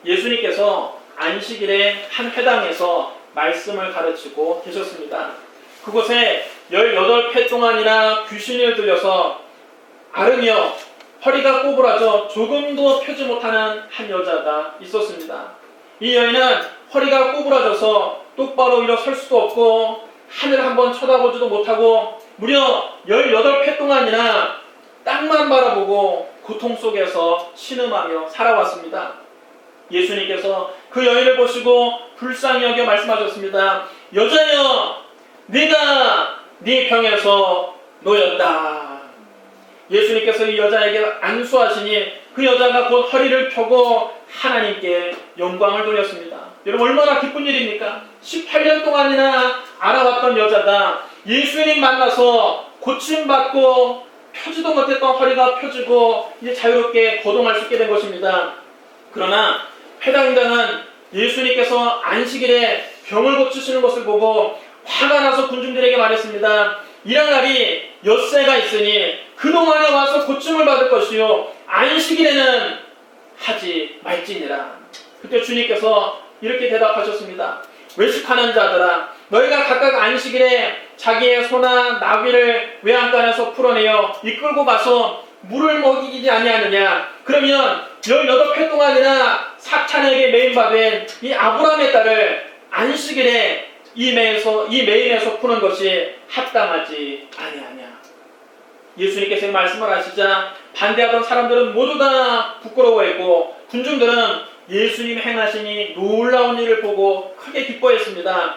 예수님께서 안식일에 한 회당에서 말씀을 가르치고 계셨습니다. 그곳에 18회 동안이나 귀신을 들려서 앓으며 허리가 꼬부라져 조금도 펴지 못하는 한 여자가 있었습니다. 이 여인은 허리가 꼬부라져서 똑바로 일어설 수도 없고 하늘 한번 쳐다보지도 못하고 무려 18회 동안이나 땅만 바라보고 고통 속에서 신음하며 살아왔습니다. 예수님께서 그 여인을 보시고 불쌍히 여겨 말씀하셨습니다. 여자여, 네가 네 병에서 놓였다. 예수님께서 이 여자에게 안수하시니 그 여자가 곧 허리를 펴고 하나님께 영광을 돌렸습니다. 여러분, 얼마나 기쁜 일입니까? 18년 동안이나 알아왔던 여자가 예수님 만나서 고침받고 펴지도 못했던 허리가 펴지고 이제 자유롭게 거동할 수 있게 된 것입니다. 그러나 회당장은 예수님께서 안식일에 병을 고치시는 것을 보고 화가 나서 군중들에게 말했습니다. 이런 날이 엿새가 있으니 그동안에 와서 고침을 받을 것이요 안식일에는 하지 말지니라. 그때 주님께서 이렇게 대답하셨습니다. 외식하는 자들아, 너희가 각각 안식일에 자기의 소나 나귀를 외양간에서 풀어내어 이끌고 가서 물을 먹이지 아니하느냐? 그러면 18회 동안이나 사탄에게 매인받은 이 아브라함의 딸을 안식일에 이 매인에서 푸는 것이 합당하지 아니하냐? 예수님께서 말씀을 하시자 반대하던 사람들은 모두 다 부끄러워했고 군중들은 예수님 행하시니 놀라운 일을 보고 크게 기뻐했습니다.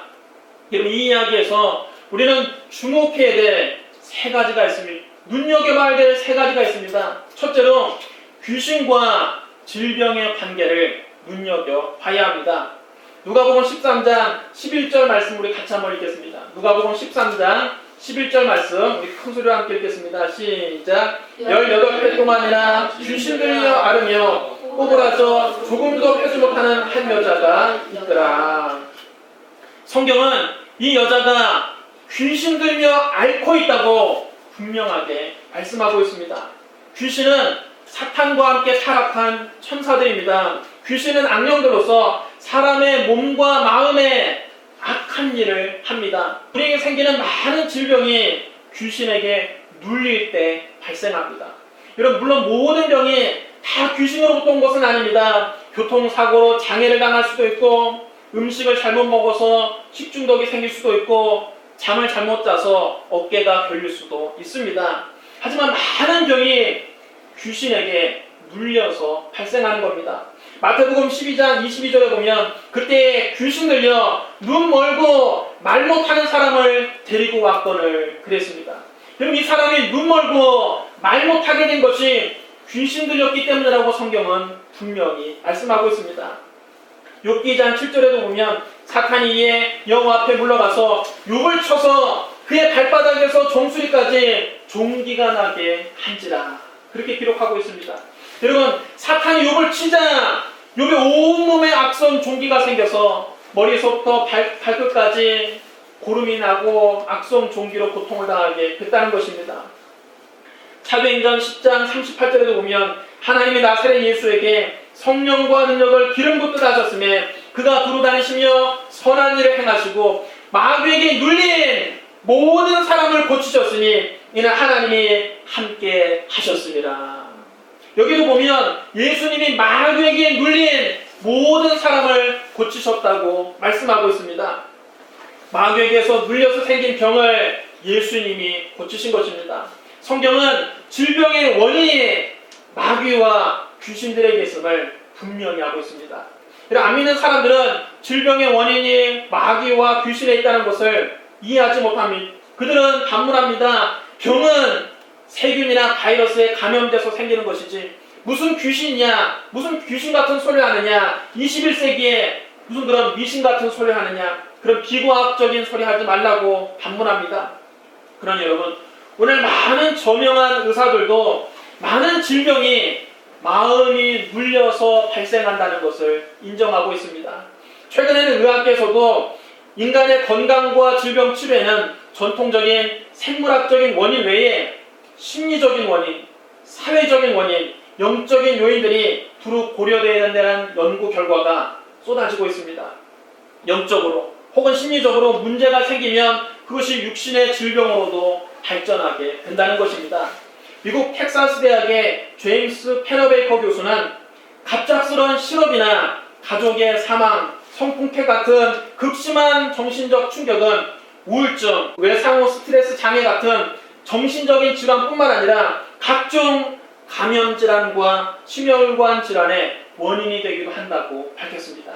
여러분, 이 이야기에서 우리는 주목해야 될 세 가지가 있습니다. 눈여겨봐야 될 세 가지가 있습니다. 첫째로 귀신과 질병의 관계를 눈여겨봐야 합니다. 누가복음 13장 11절 말씀 우리 같이 한번 읽겠습니다. 누가복음 13장 11절 말씀 우리 큰 소리로 함께 읽겠습니다. 시작. 18회 동안이나 귀신 들려 앓으며 꼬부라져 조금도 펴지 못하는 한 여자가 있더라. 성경은 이 여자가 귀신 들며 앓고 있다고 분명하게 말씀하고 있습니다. 귀신은 사탄과 함께 타락한 천사들입니다. 귀신은 악령들로서 사람의 몸과 마음에 악한 일을 합니다. 우리에게 생기는 많은 질병이 귀신에게 눌릴 때 발생합니다. 여러분, 물론 모든 병이 다 귀신으로부터 온 것은 아닙니다. 교통사고로 장애를 당할 수도 있고 음식을 잘못 먹어서 식중독이 생길 수도 있고 잠을 잘못 자서 어깨가 결릴 수도 있습니다. 하지만 많은 병이 귀신에게 눌려서 발생하는 겁니다. 마태복음 12장 22절에 보면 그때 귀신 들려 눈 멀고 말 못하는 사람을 데리고 왔거늘 그랬습니다. 여러분, 이 사람이 눈 멀고 말 못하게 된 것이 귀신 들렸기 때문이라고 성경은 분명히 말씀하고 있습니다. 욥기 2장 7절에도 보면 사탄이 이에 여호와 앞에 물러가서 욥을 쳐서 그의 발바닥에서 종수리까지 종기가 나게 한지라. 그렇게 기록하고 있습니다. 여러분, 사탄이 욥을 치자 욥의 온몸에 악성 종기가 생겨서 머리에서부터 발끝까지 고름이 나고 악성 종기로 고통을 당하게 됐다는 것입니다. 사도행전 10장 38절에도 보면 하나님이 나사렛 예수에게 성령과 능력을 기름 붓듯 하셨음에 그가 두루 다니시며 선한 일을 행하시고 마귀에게 눌린 모든 사람을 고치셨으니 이는 하나님이 함께 하셨습니다. 여기도 보면 예수님이 마귀에게 눌린 모든 사람을 고치셨다고 말씀하고 있습니다. 마귀에게서 눌려서 생긴 병을 예수님이 고치신 것입니다. 성경은 질병의 원인이 마귀와 귀신들에게 있음을 분명히 하고 있습니다. 안 믿는 사람들은 질병의 원인이 마귀와 귀신에 있다는 것을 이해하지 못합니다. 그들은 반문합니다. 병은 세균이나 바이러스에 감염돼서 생기는 것이지 무슨 귀신이냐, 무슨 귀신 같은 소리를 하느냐, 21세기에 무슨 그런 미신 같은 소리를 하느냐, 그런 비과학적인 소리 하지 말라고 반문합니다. 그러니 여러분, 오늘 많은 저명한 의사들도 많은 질병이 마음이 눌려서 발생한다는 것을 인정하고 있습니다. 최근에는 의학계에서도 인간의 건강과 질병 치료에는 전통적인 생물학적인 원인 외에 심리적인 원인, 사회적인 원인, 영적인 요인들이 두루 고려되어야 된다는 연구 결과가 쏟아지고 있습니다. 영적으로 혹은 심리적으로 문제가 생기면 그것이 육신의 질병으로도 발전하게 된다는 것입니다. 미국 텍사스 대학의 제임스 페너베이커 교수는 갑작스러운 실업이나 가족의 사망, 성폭행 같은 극심한 정신적 충격은 우울증, 외상후 스트레스 장애 같은 정신적인 질환뿐만 아니라 각종 감염질환과 심혈관 질환의 원인이 되기도 한다고 밝혔습니다.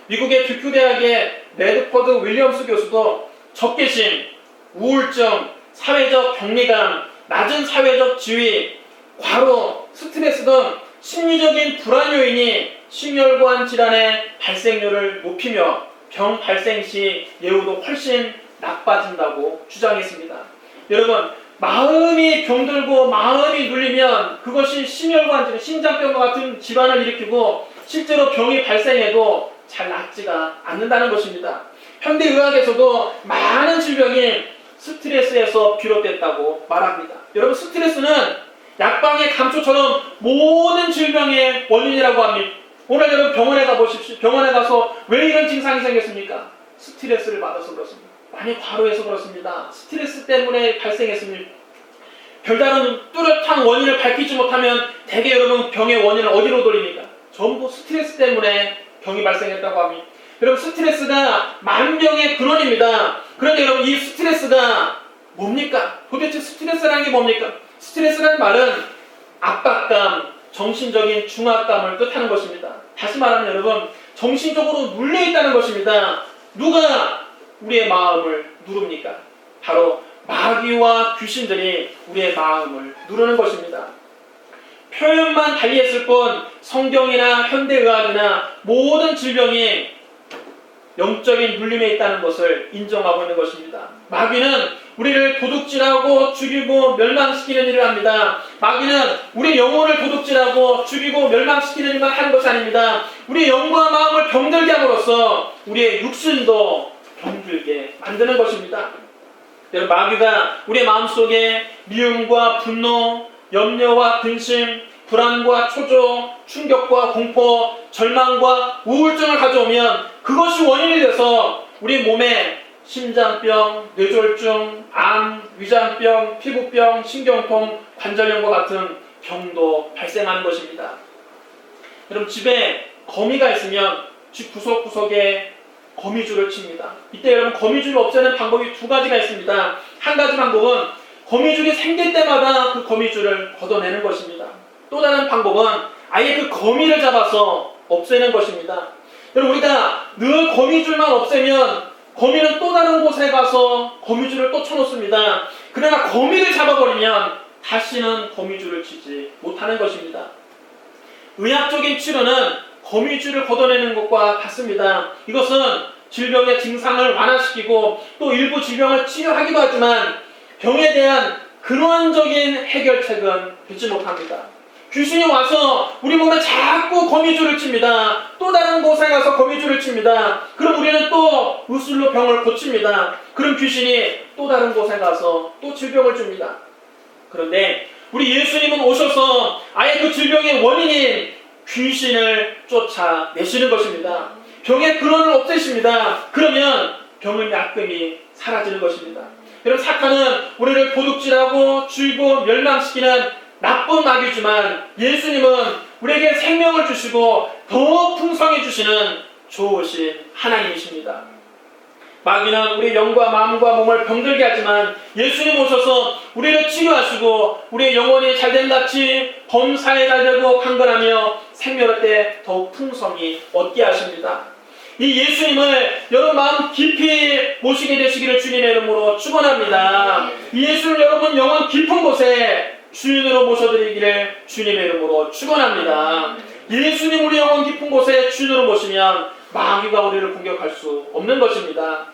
미국의 듀크 대학의 레드퍼드 윌리엄스 교수도 적개심, 우울증, 사회적 격리감, 낮은 사회적 지위, 과로, 스트레스 등 심리적인 불안 요인이 심혈관 질환의 발생률을 높이며 병 발생 시 예후도 훨씬 나빠진다고 주장했습니다. 여러분, 마음이 병들고 마음이 눌리면 그것이 심혈관 질환, 심장병과 같은 질환을 일으키고 실제로 병이 발생해도 잘 낫지가 않는다는 것입니다. 현대의학에서도 많은 질병이 스트레스에서 비롯됐다고 말합니다. 여러분, 스트레스는 약방의 감초처럼 모든 질병의 원인이라고 합니다. 오늘 여러분 병원에 가보십시오. 병원에 가서 왜 이런 증상이 생겼습니까? 스트레스를 받아서 그렇습니다. 많이 과로해서 그렇습니다. 스트레스 때문에 발생했습니다. 별다른 뚜렷한 원인을 밝히지 못하면 대개 여러분 병의 원인을 어디로 돌립니까? 전부 스트레스 때문에 병이 발생했다고 합니다. 여러분, 스트레스가 만병의 근원입니다. 그런데 여러분, 이 스트레스가 뭡니까? 도대체 스트레스라는 게 뭡니까? 스트레스라는 말은 압박감, 정신적인 중압감을 뜻하는 것입니다. 다시 말하면 여러분, 정신적으로 눌려있다는 것입니다. 누가 우리의 마음을 누릅니까? 바로 마귀와 귀신들이 우리의 마음을 누르는 것입니다. 표현만 달리했을 뿐 성경이나 현대의학이나 모든 질병이 영적인 눌림에 있다는 것을 인정하고 있는 것입니다. 마귀는 우리를 도둑질하고 죽이고 멸망시키는 일을 합니다. 마귀는 우리 영혼을 도둑질하고 죽이고 멸망시키는 일만 하는 것이 아닙니다. 우리의 영과 마음을 병들게 함으로써 우리의 육신도 병들게 만드는 것입니다. 여러분, 마귀가 우리의 마음속에 미움과 분노, 염려와 근심, 불안과 초조, 충격과 공포, 절망과 우울증을 가져오면 그것이 원인이 돼서 우리 몸에 심장병, 뇌졸중, 암, 위장병, 피부병, 신경통, 관절염과 같은 병도 발생하는 것입니다. 여러분, 집에 거미가 있으면 집 구석구석에 거미줄을 칩니다. 이때 여러분, 거미줄을 없애는 방법이 두 가지가 있습니다. 한 가지 방법은 거미줄이 생길 때마다 그 거미줄을 걷어내는 것입니다. 또 다른 방법은 아예 그 거미를 잡아서 없애는 것입니다. 여러분, 우리가 늘 거미줄만 없애면 거미는 또 다른 곳에 가서 거미줄을 또 쳐놓습니다. 그러나 거미를 잡아버리면 다시는 거미줄을 치지 못하는 것입니다. 의학적인 치료는 거미줄을 걷어내는 것과 같습니다. 이것은 질병의 증상을 완화시키고 또 일부 질병을 치료하기도 하지만 병에 대한 근원적인 해결책은 되지 못합니다. 귀신이 와서 우리 몸에 자꾸 거미줄을 칩니다. 또 다른 곳에 가서 거미줄을 칩니다. 그럼 우리는 또 의술로 병을 고칩니다. 그럼 귀신이 또 다른 곳에 가서 또 질병을 줍니다. 그런데 우리 예수님은 오셔서 아예 그 질병의 원인인 귀신을 쫓아내시는 것입니다. 병의 근원을 없애십니다. 그러면 병의 약금이 사라지는 것입니다. 여러분, 사탄은 우리를 도둑질하고 죽이고 멸망시키는 나쁜 마귀지만 예수님은 우리에게 생명을 주시고 더 풍성해 주시는 좋으신 하나님이십니다. 마귀는 우리의 영과 마음과 몸을 병들게 하지만 예수님 오셔서 우리를 치료하시고 우리의 영혼이 잘된 같이 범사에 잘되고 강건하며 생명의 더욱 풍성히 얻게 하십니다. 이 예수님을 여러분 마음 깊이 모시게 되시기를 주님의 이름으로 축원합니다. 이 예수를 여러분 영혼 깊은 곳에 주인으로 모셔드리기를 주님의 이름으로 축원합니다. 예수님 우리 영혼 깊은 곳에 주인으로 모시면 마귀가 우리를 공격할 수 없는 것입니다.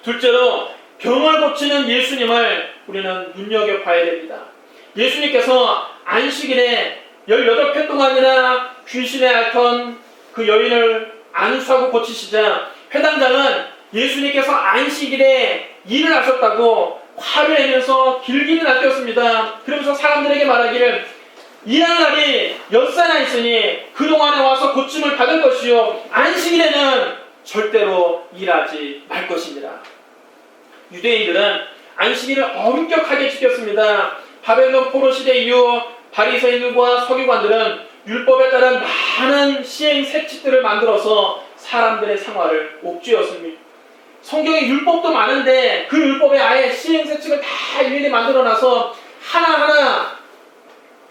둘째로 병을 고치는 예수님을 우리는 눈여겨봐야 됩니다. 예수님께서 안식일에 18회 동안이나 귀신에 앓던 그 여인을 안수하고 고치시자 회당장은 예수님께서 안식일에 일을 하셨다고 화를 내면서 길길이 낚였습니다. 그러면서 사람들에게 말하기를 일할 날이 엿새나 있으니 그동안에 와서 고침을 받을 것이요 안식일에는 절대로 일하지 말 것입니다. 유대인들은 안식일을 엄격하게 지켰습니다. 바벨론 포로 시대 이후 바리새인들과 서기관들은 율법에 따른 많은 시행 세칙들을 만들어서 사람들의 생활을 옥죄었습니다. 성경에 율법도 많은데 그 율법에 아예 시행 세칙을 다 일일이 만들어놔서 하나하나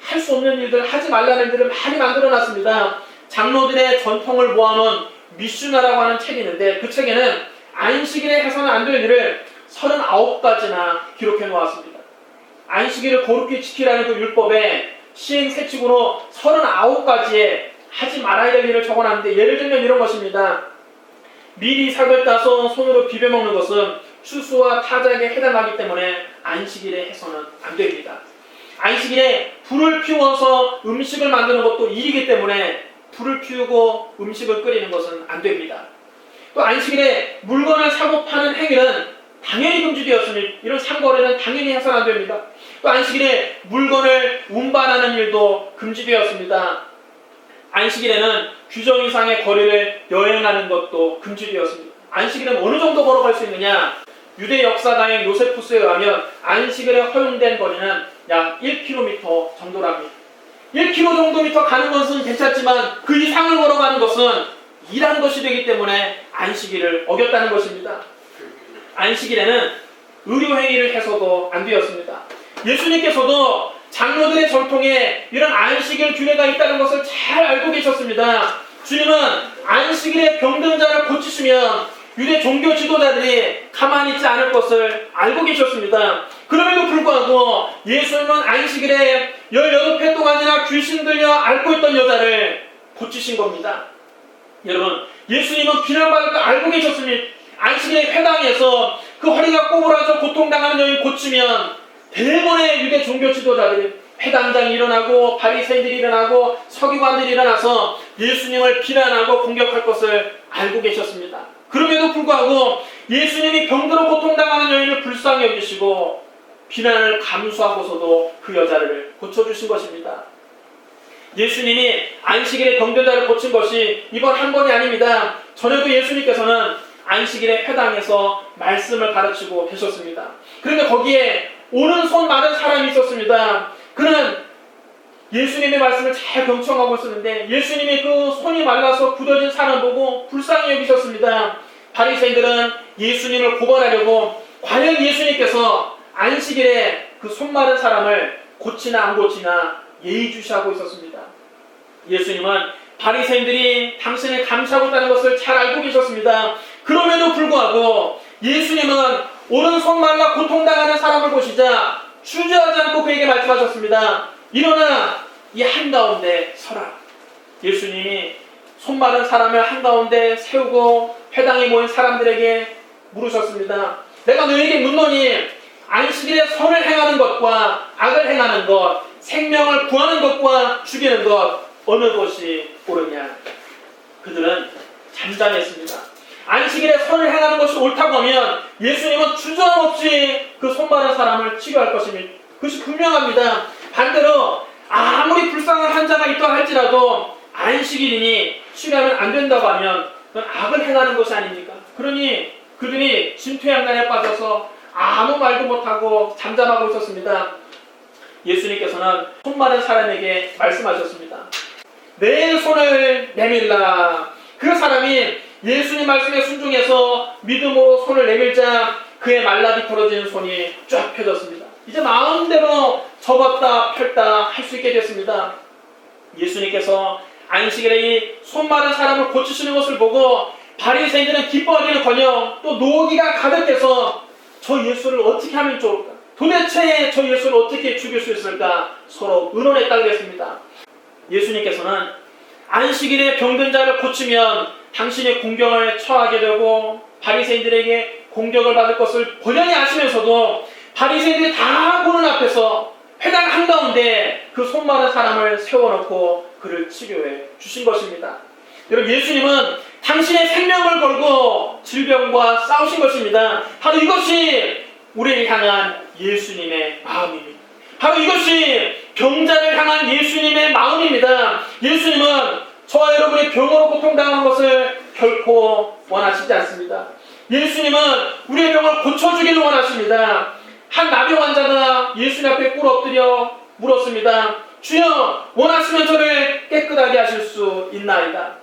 할 수 없는 일들, 하지 말라는 일들을 많이 만들어놨습니다. 장로들의 전통을 모아놓은 미슈나라고 하는 책이 있는데 그 책에는 안식일에 해서는 안 될 일을 39가지나 기록해 놓았습니다. 안식일을 거룩히 지키라는 그 율법에 시행 세칙으로 39가지에 하지 말아야 될 일을 적어놨는데 예를 들면 이런 것입니다. 미리 삭을 따서 손으로 비벼 먹는 것은 추수와 타작에 해당하기 때문에 안식일에 해서는 안 됩니다. 안식일에 불을 피워서 음식을 만드는 것도 일이기 때문에 불을 피우고 음식을 끓이는 것은 안 됩니다. 또 안식일에 물건을 사고 파는 행위는 당연히 금지되었으니 이런 상거래는 당연히 해서는 안 됩니다. 또 안식일에 물건을 운반하는 일도 금지되었습니다. 안식일에는 규정 이상의 거리를 여행하는 것도 금지되었습니다. 안식일은 어느 정도 걸어갈 수 있느냐? 유대 역사가인 요세푸스에 의하면 안식일에 허용된 거리는 약 1km 정도랍니다. 1km 정도 가는 것은 괜찮지만 그 이상을 걸어가는 것은 일하는 것이 되기 때문에 안식일을 어겼다는 것입니다. 안식일에는 의료행위를 해서도 안 되었습니다. 예수님께서도 장로들의 전통에 이런 안식일 규례가 있다는 것을 잘 알고 계셨습니다. 주님은 안식일에 병든 자를 고치시면 유대 종교 지도자들이 가만히 있지 않을 것을 알고 계셨습니다. 그럼에도 불구하고 예수님은 안식일에 18회 동안이나 귀신 들려 앓고 있던 여자를 고치신 겁니다. 여러분, 예수님은 비난받을 거 알고 계셨습니다. 안식일에 회당에서 그 허리가 꼬부라져 고통당하는 여인 고치면 대부분의 유대 종교 지도자들이 회당장이 일어나고 바리새인들이 일어나고 서기관들이 일어나서 예수님을 비난하고 공격할 것을 알고 계셨습니다. 그럼에도 불구하고 예수님이 병들어 고통당하는 여인을 불쌍히 여기시고 비난을 감수하고서도 그 여자를 고쳐주신 것입니다. 예수님이 안식일에 병든 자를 고친 것이 이번 한 번이 아닙니다. 전에도 예수님께서는 안식일에 회당에서 말씀을 가르치고 계셨습니다. 그런데 거기에 오른손 마른 사람이 있었습니다. 그는 예수님의 말씀을 잘 경청하고 있었는데 예수님이 그 손이 말라서 굳어진 사람 보고 불쌍히 여기셨습니다. 바리새인들은 예수님을 고발하려고 과연 예수님께서 안식일에 그 손 마른 사람을 고치나 안 고치나 예의주시하고 있었습니다. 예수님은 바리새인들이 당신을 감시하고 있다는 것을 잘 알고 계셨습니다. 그럼에도 불구하고 예수님은 오른손 말라 고통당하는 사람을 보시자 주저하지 않고 그에게 말씀하셨습니다. 일어나 이 한가운데 서라. 예수님이 손 마른 사람을 한가운데 세우고 회당에 모인 사람들에게 물으셨습니다. 내가 너에게 묻노니 안식일에 선을 행하는 것과 악을 행하는 것, 생명을 구하는 것과 죽이는 것 어느 것이 옳으냐? 그들은 잠잠했습니다. 안식일에 선을 행하는 것이 옳다고 하면 예수님은 주저함없이 그 손 마른 사람을 치료할 것입니다. 그것이 분명합니다. 반대로 아무리 불쌍한 환자가 있다 할지라도 안식일이니 치료하면 안 된다고 하면 그건 악을 행하는 것이 아닙니까? 그러니 그들이 진퇴양난에 빠져서 아무 말도 못하고 잠잠하고 있었습니다. 예수님께서는 손 마른 사람에게 말씀하셨습니다. 내 손을 내밀라. 그 사람이 예수님 말씀에 순종해서 믿음으로 손을 내밀자 그의 말라 비틀어진 손이 쫙 펴졌습니다. 이제 마음대로 접었다 펼다 할 수 있게 됐습니다. 예수님께서 안식일에 이 손 마른 사람을 고치시는 것을 보고 바리새인들은 기뻐하기는커녕 또 노기가 가득해서 저 예수를 어떻게 하면 좋을까? 도대체 저 예수를 어떻게 죽일 수 있을까? 서로 의논했다고 했습니다. 예수님께서는 안식일에 병든 자를 고치면 당신의 공경을 처하게 되고 바리새인들에게 공격을 받을 것을 본연히 아시면서도 바리새인들이 다 보는 앞에서 회당 한가운데 그 손 마른 사람을 세워놓고 그를 치료해 주신 것입니다. 여러분, 예수님은 당신의 생명을 걸고 질병과 싸우신 것입니다. 바로 이것이 우리를 향한 예수님의 마음입니다. 바로 이것이 병자를 향한 예수님의 마음입니다. 예수님은 저와 여러분이 병으로 고통당하는 것을 결코 원하시지 않습니다. 예수님은 우리의 병을 고쳐주기를 원하십니다. 한 나병 환자가 예수님 앞에 꿇어 엎드려 물었습니다. 주여, 원하시면 저를 깨끗하게 하실 수 있나이다.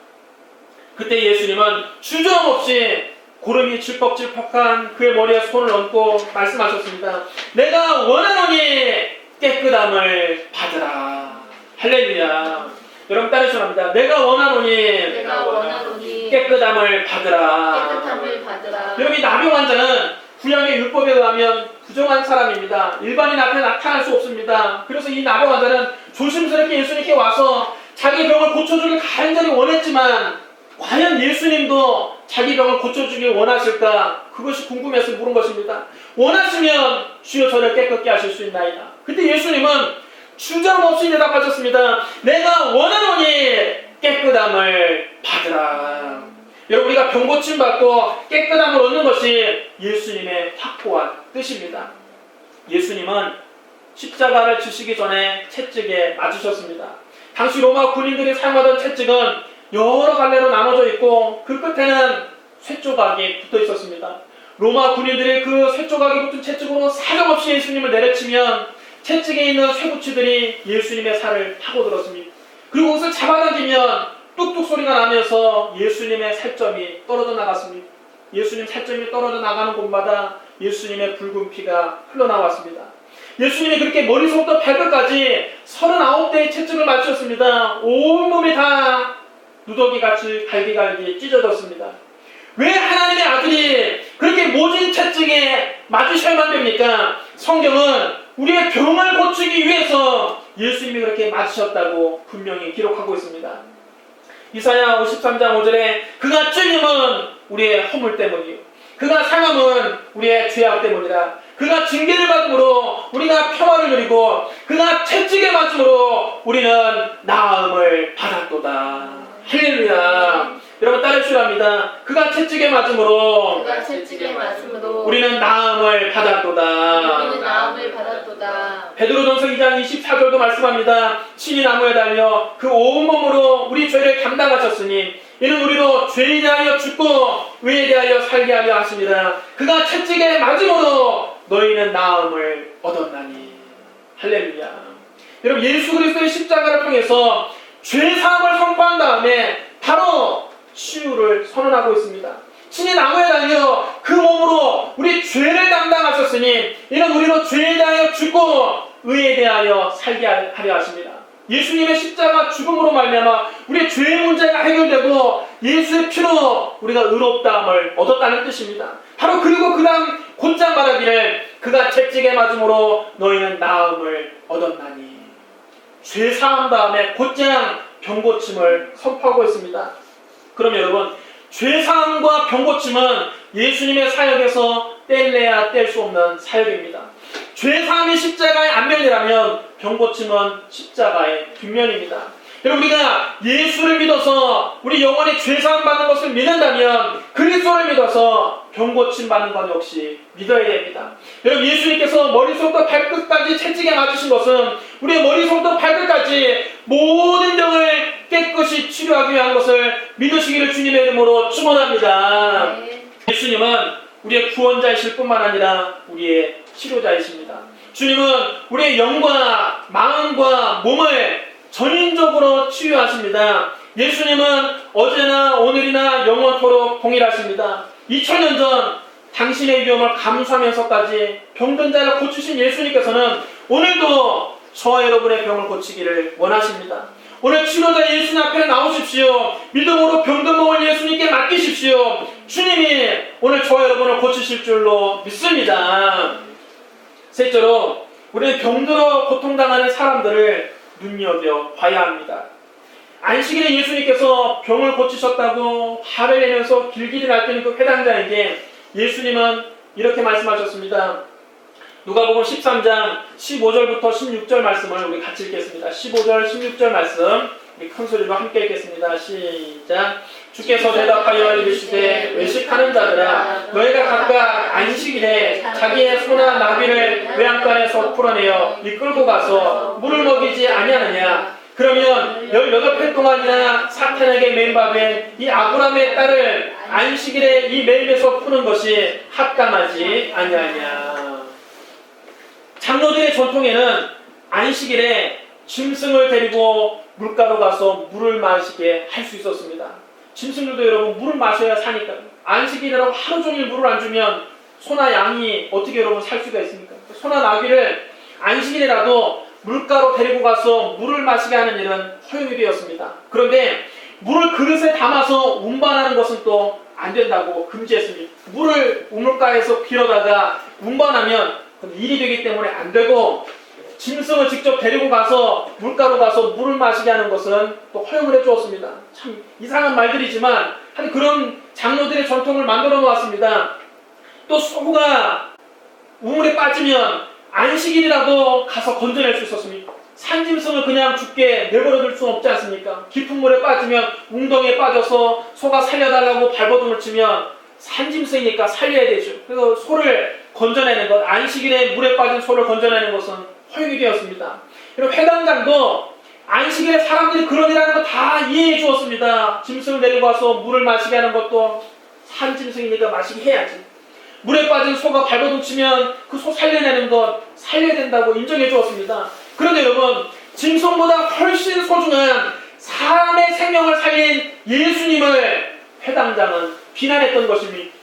그때 예수님은 주저없이 고름이 질퍽질퍽한 그의 머리에 손을 얹고 말씀하셨습니다. 내가 원하노니 깨끗함을 받으라. 할렐루야. 여러분 따르시면 합니다. 내가 원하노니 깨끗함을 받으라. 여러분, 이 나병 환자는 구약의 율법에 의하면 부정한 사람입니다. 일반인 앞에 나타날 수 없습니다. 그래서 이 나병 환자는 조심스럽게 예수님께 와서 자기 병을 고쳐주길 간절히 원했지만 과연 예수님도 자기 병을 고쳐주길 원하실까? 그것이 궁금해서 물은 것입니다. 원하시면 주여 저를 깨끗게 하실 수 있나이다. 그때 예수님은 주저없이 대답하셨습니다. 내가 원하노니 깨끗함을 받으라. 여러분, 우리가 병 고침 받고 깨끗함을 얻는 것이 예수님의 확고한 뜻입니다. 예수님은 십자가를 지시기 전에 채찍에 맞으셨습니다. 당시 로마 군인들이 사용하던 채찍은 여러 갈래로 나눠져 있고 그 끝에는 쇠조각이 붙어 있었습니다. 로마 군인들이 그 쇠조각이 붙은 채찍으로 사정없이 예수님을 내려치면 채찍에 있는 쇠붙이들이 예수님의 살을 파고들었습니다. 그리고 그것을 잡아당기면 뚝뚝 소리가 나면서 예수님의 살점이 떨어져 나갔습니다. 예수님 살점이 떨어져 나가는 곳마다 예수님의 붉은 피가 흘러나왔습니다. 예수님이 그렇게 머리서부터 발끝까지 39대의 채찍을 맞으셨습니다. 온몸이 다 누더기같이 갈기갈기 찢어졌습니다. 왜 하나님의 아들이 그렇게 모진 채찍에 맞으셔야만 됩니까? 성경은 우리의 병을 고치기 위해서 예수님이 그렇게 맞으셨다고 분명히 기록하고 있습니다. 이사야 53장 5절에 그가 찔림은 우리의 허물 때문이요 그가 상함은 우리의 죄악 때문이라. 그가 징계를 받음으로 우리가 평화를 누리고 그가 채찍에 맞음으로 우리는 나음을 받았도다. 할렐루야. 여러분 따르시랍니다. 그가 채찍에 맞음으로 우리는 나음을 받았도다. 베드로전서 2장 24절도 말씀합니다. 친히 나무에 달려 그 온몸으로 우리 죄를 감당하셨으니 이는 우리도 죄에 대하여 죽고 의에 대하여 살게 하려 하심이라. 그가 채찍에 맞음으로 너희는 나음을 얻었나니. 할렐루야. 여러분, 예수 그리스도의 십자가를 통해서 죄사함을 선포한 다음에 바로 치유를 선언하고 있습니다. 친히 나무에 달려 그 몸으로 우리 죄를 담당하셨으니 이는 우리로 죄에 대하여 죽고 의에 대하여 살게 하려 하십니다. 예수님의 십자가 죽음으로 말미암아 우리의 죄의 문제가 해결되고 예수의 피로 우리가 의롭다함을 얻었다는 뜻입니다. 바로 그리고 그 다음 곧장 말하기를 그가 채찍에 맞음으로 너희는 나음을 얻었나니. 죄사함 다음에 곧장 병고침을 선포하고 있습니다. 그럼 여러분, 죄사함과 병고침은 예수님의 사역에서 뗄래야 뗄 수 없는 사역입니다. 죄사함이 십자가의 앞면이라면 병고침은 십자가의 뒷면입니다. 여러분, 우리가 예수를 믿어서 우리 영원히 죄사함 받는 것을 믿는다면 그리스도를 믿어서 병고침 받는 것 역시 믿어야 됩니다. 여러분, 예수님께서 머리속부터 발끝까지 채찍에 맞으신 것은 우리의 머리속부터 발끝까지 모든 병을 깨끗이 치료하기 위한 것을 믿으시기를 주님의 이름으로 축원합니다. 예수님은 우리의 구원자이실 뿐만 아니라 우리의 치료자이십니다. 주님은 우리의 영과 마음과 몸을 전인적으로 치유하십니다. 예수님은 어제나 오늘이나 영원토록 동일하십니다. 2000년 전 당신의 위험을 감수하면서까지 병든 자를 고치신 예수님께서는 오늘도 저와 여러분의 병을 고치기를 원하십니다. 오늘 치료자 예수님 앞에 나오십시오. 믿음으로 병든 몸을 예수님께 맡기십시오. 주님이 오늘 저와 여러분을 고치실 줄로 믿습니다. 셋째로, 우리는 병들어 고통당하는 사람들을 눈여겨봐야 합니다. 안식일에 예수님께서 병을 고치셨다고 화를 내면서 길길이 날뛰는 그 회당자에게 예수님은 이렇게 말씀하셨습니다. 누가복음 13장 15절부터 16절 말씀을 우리 같이 읽겠습니다. 15절 16절 말씀 이 큰 소리로 함께 읽겠습니다. 시작. 주께서 대답하여 이르시되 외식하는 자들아 너희가 각각 안식일에 자기의 소나 나귀를 외양간에서 풀어내어 이끌고 가서 물을 먹이지 아니하느냐. 그러면 18회 동안이나 사탄에게 매임받은 이 아브라함의 딸을 안식일에 이 매임에서 푸는 것이 합당하지 아니하냐. 장로들의 전통에는 안식일에 짐승을 데리고 물가로 가서 물을 마시게 할 수 있었습니다. 짐승들도 여러분 물을 마셔야 사니까. 안식일이라고 하루 종일 물을 안 주면 소나 양이 어떻게 여러분 살 수가 있습니까? 소나 나귀를 안식일이라도 물가로 데리고 가서 물을 마시게 하는 일은 허용이 되었습니다. 그런데 물을 그릇에 담아서 운반하는 것은 또 안 된다고 금지했습니다. 물을 우물가에서 빌어다가 운반하면 일이 되기 때문에 안 되고, 짐승을 직접 데리고 가서 물가로 가서 물을 마시게 하는 것은 또 허용을 해주었습니다. 참 이상한 말들이지만 한 그런 장로들의 전통을 만들어 놓았습니다. 또 소가 우물에 빠지면 안식일이라도 가서 건져낼 수 있었습니다. 산짐승을 그냥 죽게 내버려둘 수는 없지 않습니까? 깊은 물에 빠지면 웅덩이에 빠져서 소가 살려달라고 발버둥을 치면 산짐승이니까 살려야 되죠. 그래서 소를 건져내는 것, 안식일에 물에 빠진 소를 건져내는 것은 허용이 되었습니다. 여러분, 회당장도 안식일에 사람들이 그런 일하는 거 다 이해해 주었습니다. 짐승을 데리고 와서 물을 마시게 하는 것도 산짐승이니까 마시게 해야지. 물에 빠진 소가 발버둥 치면 그 소 살려내는 것 살려야 된다고 인정해 주었습니다. 그런데 여러분, 짐승보다 훨씬 소중한 사람의 생명을 살린 예수님을 회당장은 비난했던 것입니다.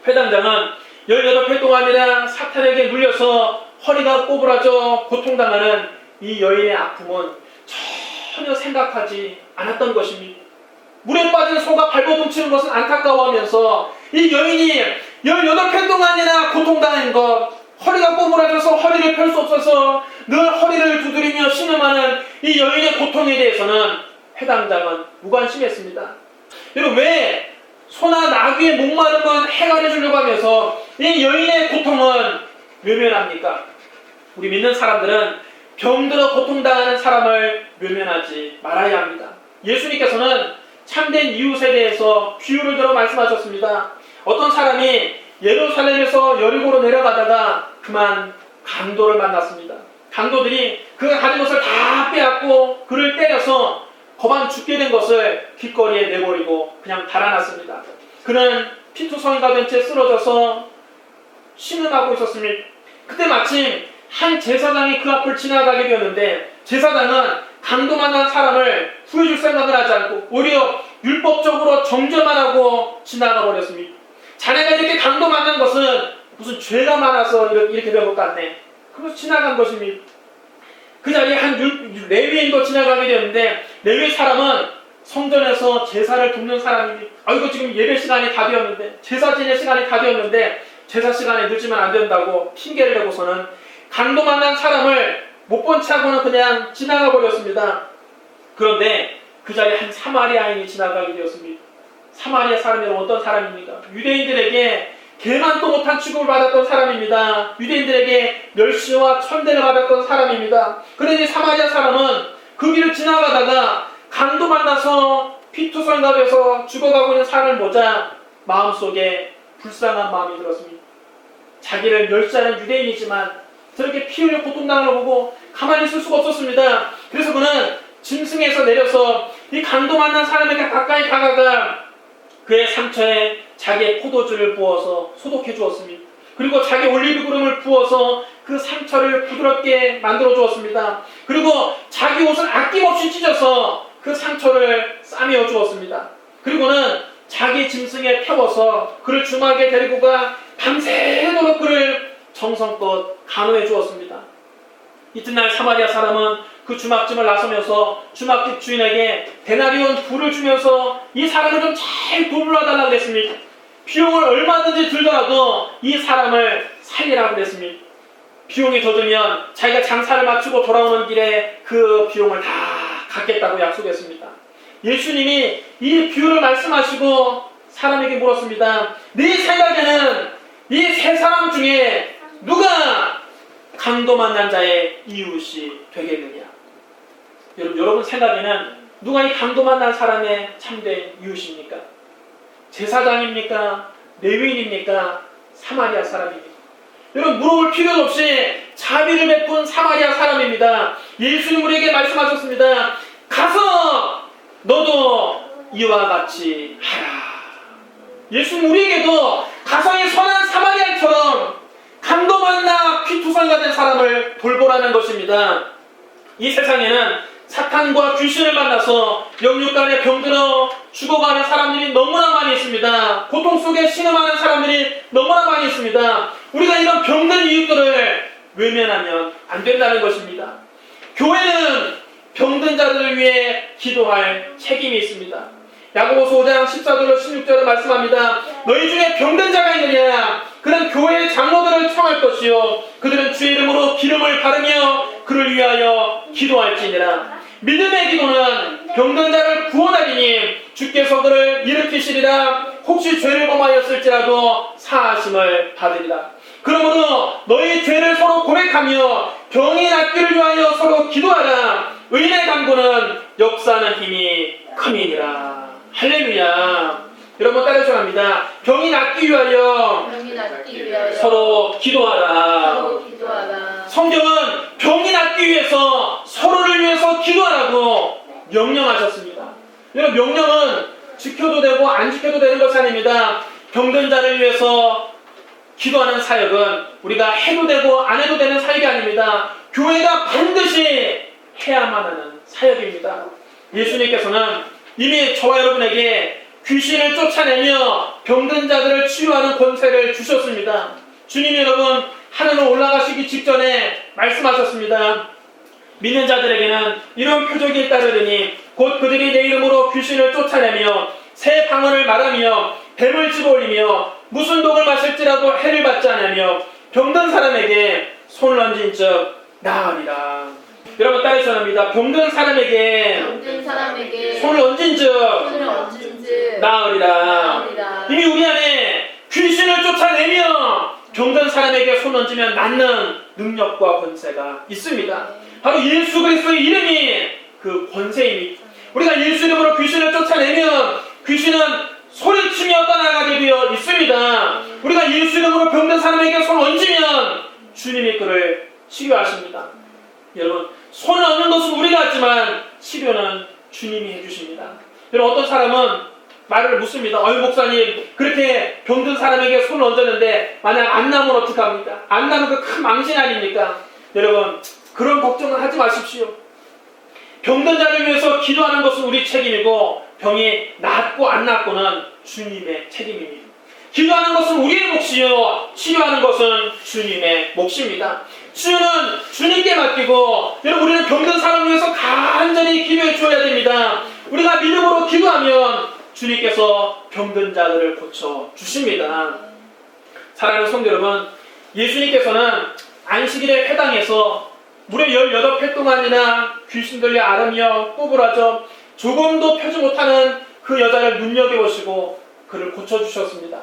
회당장은 18회 동안이나 사탄에게 물려서 허리가 꼬부라져 고통당하는 이 여인의 아픔은 전혀 생각하지 않았던 것입니다. 물에 빠진 소가 발버둥 치는 것은 안타까워하면서 이 여인이 18회 동안이나 고통당한 것, 허리가 꼬부라져서 허리를 펼 수 없어서 늘 허리를 두드리며 신음하는 이 여인의 고통에 대해서는 회당장은 무관심했습니다. 여러분, 왜 소나 나귀의 목마름은 해결해 주려고 하면서 이 여인의 고통은 외면합니까? 우리 믿는 사람들은 병들어 고통당하는 사람을 외면하지 말아야 합니다. 예수님께서는 참된 이웃에 대해서 비유를 들어 말씀하셨습니다. 어떤 사람이 예루살렘에서 여리고로 내려가다가 그만 강도를 만났습니다. 강도들이 그가 가진 것을 다 빼앗고 그를 때려서 거반 죽게 된 것을 길거리에 내버리고 그냥 달아났습니다. 그는 피투성이가 된 채 쓰러져서 신음하고 있었습니다. 그때 마침 한 제사장이 그 앞을 지나가게 되었는데, 제사장은 강도 만난 사람을 구해줄 생각을 하지 않고 오히려 율법적으로 정죄만 하고 지나가 버렸습니다. 자네가 이렇게 강도 만난 것은 무슨 죄가 많아서 이렇게 된 것 같네. 그래서 지나간 것입니다. 그 자리에 한 레위인도 지나가게 되었는데, 레위 사람은 성전에서 제사를 돕는 사람입니다. 이거 지금 예배 시간이 다 되었는데, 제사 지낼 시간이 다 되었는데 제사 시간에 늦으면 안 된다고 핑계를 대고서는 강도 만난 사람을 못 본 채 하고는 그냥 지나가 버렸습니다. 그런데 그 자리에 한 사마리아인이 지나가게 되었습니다. 사마리아 사람이란 어떤 사람입니까? 유대인들에게 개만도 못한 취급을 받았던 사람입니다. 유대인들에게 멸시와 천대를 받았던 사람입니다. 그런데 사마리아 사람은 그 길을 지나가다가 강도 만나서 피투성갑에서 죽어가고 있는 사람을 보자 마음속에 불쌍한 마음이 들었습니다. 자기를 멸시하는 유대인이지만 저렇게 피 흘려 고통당하는 걸 보고 가만히 있을 수가 없었습니다. 그래서 그는 짐승에서 내려서 이 강도 만난 사람에게 가까이 다가가 그의 상처에 자기의 포도주를 부어서 소독해 주었습니다. 그리고 자기 올리브 기름을 부어서 그 상처를 부드럽게 만들어 주었습니다. 그리고 자기 옷을 아낌없이 찢어서 그 상처를 싸매어 주었습니다. 그리고는 자기 짐승에 태워서 그를 주막에 데리고 가 밤새도록 그를 정성껏 간호해 주었습니다. 이튿날 사마리아 사람은 그 주막집을 나서면서 주막집 주인에게 데나리온 불을 주면서 이 사람을 좀 잘 도울러달라고 그랬습니다. 비용을 얼마든지 들더라도 이 사람을 살리라고 그랬습니다. 비용이 더 들면 자기가 장사를 마치고 돌아오는 길에 그 비용을 다 갚겠다고 약속했습니다. 예수님이 이 비유를 말씀하시고 사람에게 물었습니다. 네 생각에는 이 세 사람 중에 누가 강도 만난 자의 이웃이 되겠느냐? 여러분 생각에는 누가 이 강도 만난 사람의 참된 이웃입니까? 제사장입니까? 레위인입니까? 사마리아 사람입니까? 여러분, 물어볼 필요도 없이 자비를 베푼 사마리아 사람입니다. 예수님 우리에게 말씀하셨습니다. 가서 너도 이와 같이 하라. 예수님 우리에게도 가서 이 선한 사마리아처럼 강도 만나 피투성이가 된 사람을 돌보라는 것입니다. 이 세상에는 사탄과 귀신을 만나서 영육간에 병들어 죽어가는 사람들이 너무나 많이 있습니다. 고통 속에 신음하는 사람들이 너무나 많이 있습니다. 우리가 이런 병든 이웃들을 외면하면 안 된다는 것입니다. 교회는 병든 자들을 위해 기도할 책임이 있습니다. 야고보서 5장 14절로 16절을 말씀합니다. 너희 중에 병든 자가 있느냐? 그는 교회의 장로들을 청할 것이요 그들은 주의 이름으로 기름을 바르며 그를 위하여 기도할지니라. 믿음의 기도는 병든 자를 구원하리니 주께서 그를 일으키시리라. 혹시 죄를 범하였을지라도 사하심을 받으리라. 그러므로 너희 죄를 서로 고백하며 병이 낫기를 위하여 서로 기도하라. 의인의 간구는 역사하는 힘이 큼이니라. 할렐루야. 여러분 따라서 합니다. 병이 낫기 위하여 서로 기도하라. 성경은 병이 낫기 위해서 서로를 위해서 기도하라고 명령하셨습니다. 여러분, 명령은 지켜도 되고 안 지켜도 되는 것이 아닙니다. 병든 자를 위해서 기도하는 사역은 우리가 해도 되고 안 해도 되는 사역이 아닙니다. 교회가 반드시 해야만 하는 사역입니다. 예수님께서는 이미 저와 여러분에게 귀신을 쫓아내며 병든 자들을 치유하는 권세를 주셨습니다. 주님이 여러분 하늘로 올라가시기 직전에 말씀하셨습니다. 믿는 자들에게는 이런 표적이 따르리니 곧 그들이 내 이름으로 귀신을 쫓아내며 새 방언을 말하며 뱀을 집어올리며 무슨 독을 마실지라도 해를 받지 않으며 병든 사람에게 손을 얹은 즉 나으리라. 여러분 따라서 합니다. 병든 사람에게 손을 얹은 즉 나으리라. 이미 우리 안에 귀신을 쫓아내며 병든 사람에게 손 얹으면 낫는 능력과 권세가 있습니다. 바로 예수 그리스도의 이름이 그 권세입니다. 우리가 예수 이름으로 귀신을 쫓아내면 귀신은 소리치며 떠나가게 되어 있습니다. 우리가 예수 이름으로 병든 사람에게 손 얹으면 주님이 그를 치료하십니다. 여러분, 손을 얹는 것은 우리가 하지만 치료는 주님이 해주십니다. 여러분, 어떤 사람은 말을 묻습니다. 목사님, 그렇게 병든 사람에게 손을 얹었는데 만약 안 나면 어떡합니까? 안 나면 그 큰 망신 아닙니까? 여러분, 그런 걱정을 하지 마십시오. 병든 자를 위해서 기도하는 것은 우리 책임이고 병이 낫고 안 낫고는 주님의 책임입니다. 기도하는 것은 우리의 몫이요 치료하는 것은 주님의 몫입니다. 치유는 주님께 맡기고 여러분, 우리는 병든 사람을 위해서 간절히 기도해 주어야 됩니다. 우리가 믿음으로 기도하면 주님께서 병든 자들을 고쳐주십니다. 사랑하는 성도 여러분, 예수님께서는 안식일에 회당에서 무려 18회 동안이나 귀신 들려 앓으며 꼬부라져 조금도 펴지 못하는 그 여자를 눈여겨보시고 그를 고쳐주셨습니다.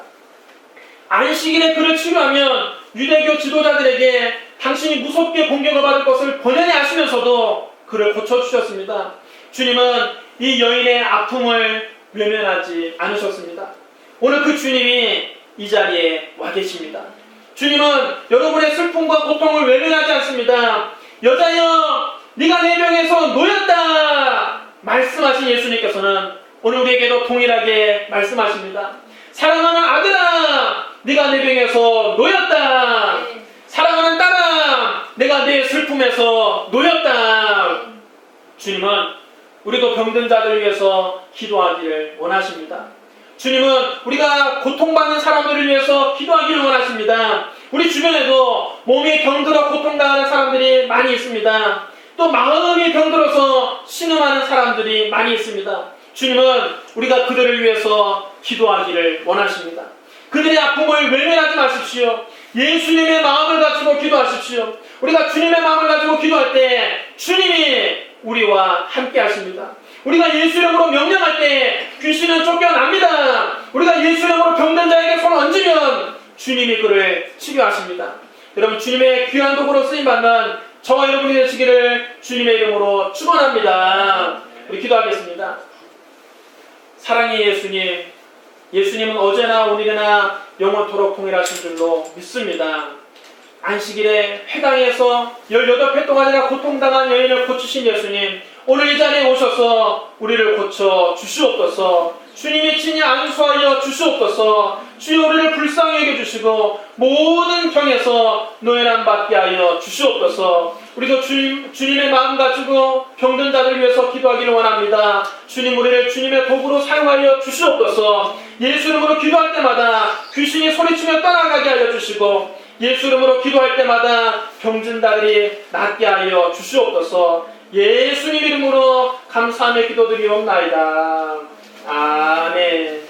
안식일에 그를 치료하면 유대교 지도자들에게 당신이 무섭게 공격을 받을 것을 번연히 아시면서도 그를 고쳐주셨습니다. 주님은 이 여인의 아픔을 외면하지 않으셨습니다. 오늘 그 주님이 이 자리에 와 계십니다. 주님은 여러분의 슬픔과 고통을 외면하지 않습니다. 여자여, 네가 내 병에서 놓였다 말씀하신 예수님께서는 오늘 우리에게도 동일하게 말씀하십니다. 사랑하는 아들아, 네가 내 병에서 놓였다. 사랑하는 딸아, 내가 내 슬픔에서 놓였다. 주님은 우리도 병든 자들을 위해서 기도하기를 원하십니다. 주님은 우리가 고통받는 사람들을 위해서 기도하기를 원하십니다. 우리 주변에도 몸이 병들어 고통당하는 사람들이 많이 있습니다. 또 마음이 병들어서 신음하는 사람들이 많이 있습니다. 주님은 우리가 그들을 위해서 기도하기를 원하십니다. 그들의 아픔을 외면하지 마십시오. 예수님의 마음을 가지고 기도하십시오. 우리가 주님의 마음을 가지고 기도할 때 주님이 우리와 함께 하십니다. 우리가 예수 이름으로 명령할 때 귀신은 쫓겨납니다. 우리가 예수 이름으로 병든 자에게 손을 얹으면 주님이 그를 치료하십니다. 여러분, 주님의 귀한 도구로 쓰임받는 저와 여러분이 되시기를 주님의 이름으로 축원합니다. 우리 기도하겠습니다. 사랑의 예수님, 예수님은 어제나 오늘이나 영원토록 동일하신 줄로 믿습니다. 안식일에 회당에서 18회 동안이나 고통당한 여인을 고치신 예수님, 오늘 이 자리에 오셔서 우리를 고쳐 주시옵소서. 주님이 친히 안수하여 주시옵소서. 주여 우리를 불쌍히 여겨주시고 모든 병에서 노예남 받게 하여 주시옵소서. 우리도 주님의 마음 가지고 병든 자들 위해서 기도하기를 원합니다. 주님, 우리를 주님의 도구로 사용하여 주시옵소서. 예수 이름으로 기도할 때마다 귀신이 소리치며 떠나가게 하여 주시고, 예수 이름으로 기도할 때마다 병든 자들이 낫게 하여 주시옵소서. 예수님 이름으로 감사하며 기도드리옵나이다. 아멘.